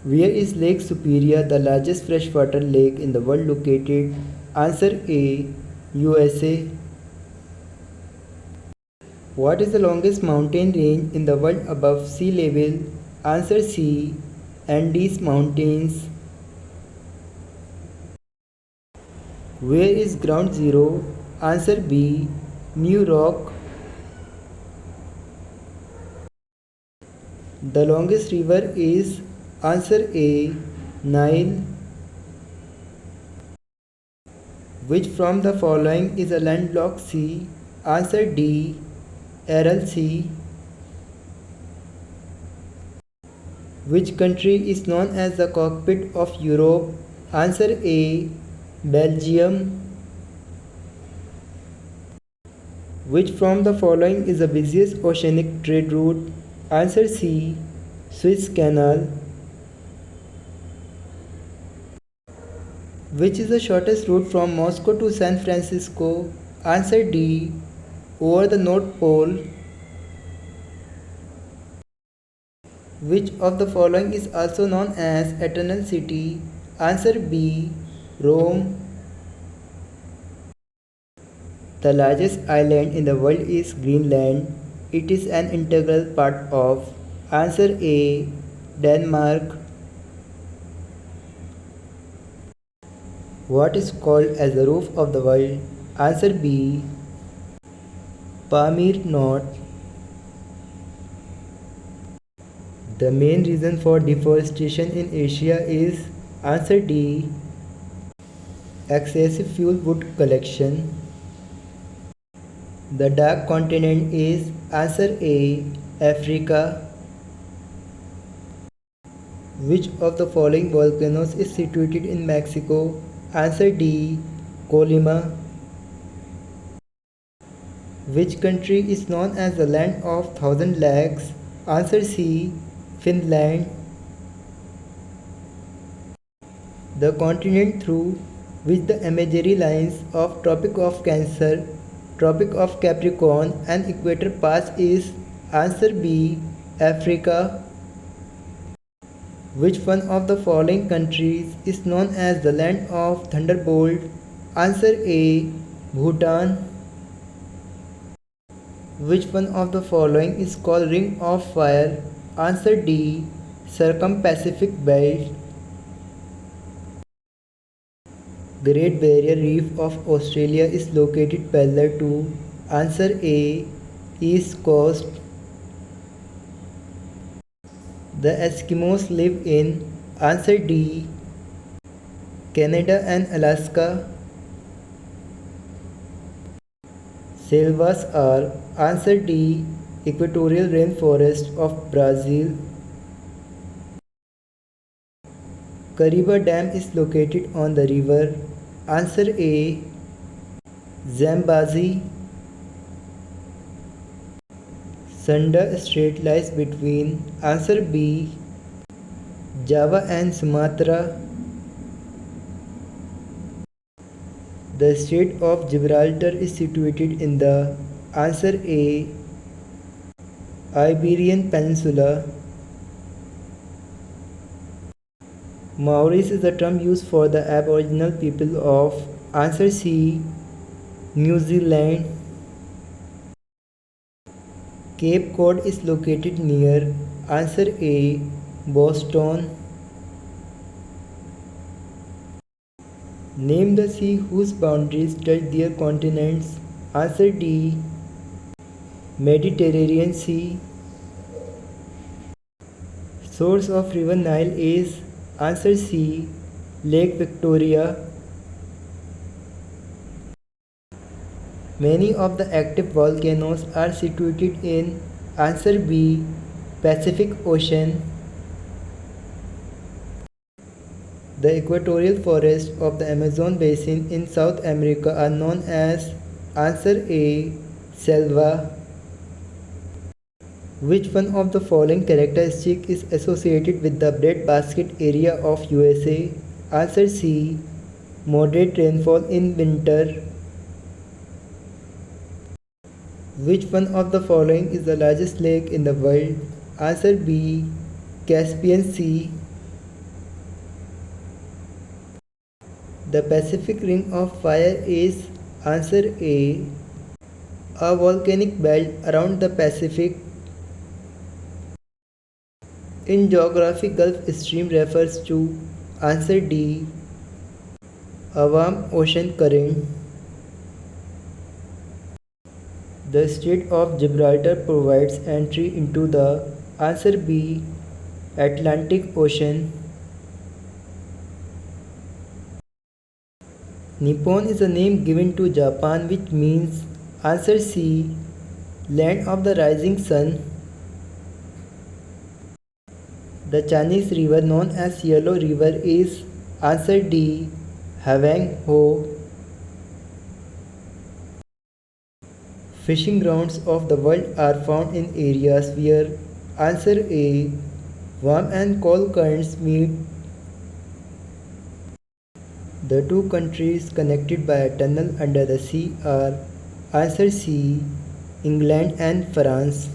Where is Lake Superior, the largest freshwater lake in the world, located? Answer A. USA. What is the longest mountain range in the world above sea level? Answer C. Andes Mountains. Where is Ground Zero? Answer B. New York. The longest river is answer A. Nile. Which from the following is a landlocked sea? Answer D. Aral Sea. Which country is known as the cockpit of Europe? Answer A. Belgium. Which from the following is the busiest oceanic trade route? Answer C. Suez Canal. Which is the shortest route from Moscow to San Francisco? Answer D. Over the North Pole. Which of the following is also known as Eternal City? Answer B. Rome. The largest island in the world is Greenland. It is an integral part of answer A. Denmark. What is called as the roof of the world? Answer B. Pamir Knot. The main reason for deforestation in Asia is answer D. Excessive fuel wood collection. The dark continent is answer A. Africa. Which of the following volcanoes is situated in Mexico? Answer D. Colima. Which country is known as the land of thousand lakes? Answer C. Finland. The continent through which the imaginary lines of Tropic of Cancer, Tropic of Capricorn and Equator pass is answer B. Africa. Which one of the following countries is known as the land of thunderbolt? Answer A. Bhutan. Which one of the following is called Ring of Fire? Answer D. Circum-Pacific Belt. Great Barrier Reef of Australia is located parallel to answer A. East Coast. The Eskimos live in answer D. Canada and Alaska. Selvas are answer D. Equatorial rainforest of Brazil. Kariba Dam is located on the river answer A. Zambezi. Sunda Strait lies between answer B. Java and Sumatra. The Strait of Gibraltar is situated in the answer A. Iberian Peninsula. Maoris is the term used for the Aboriginal people of answer C. New Zealand. Cape Cod is located near answer A. Boston. Name the sea whose boundaries touch their continents. Answer D. Mediterranean Sea. Source of River Nile is answer C. Lake Victoria. Many of the active volcanoes are situated in answer B. Pacific Ocean. The equatorial forests of the Amazon basin in South America are known as answer A. Selva. Which one of the following characteristic is associated with the breadbasket area of USA? Answer C. Moderate rainfall in winter. Which one of the following is the largest lake in the world? Answer B. Caspian Sea. The Pacific Ring of Fire is answer A. A volcanic belt around the Pacific. In geography, Gulf Stream refers to answer D. A warm ocean current. The Strait of Gibraltar provides entry into the answer B. Atlantic Ocean. Nippon is a name given to Japan which means answer C. Land of the rising sun. The Chinese river known as Yellow River is answer D. Hwang Ho. Fishing grounds of the world are found in areas where answer A. Warm and cold currents meet. The two countries connected by a tunnel under the sea are answer C. England and France.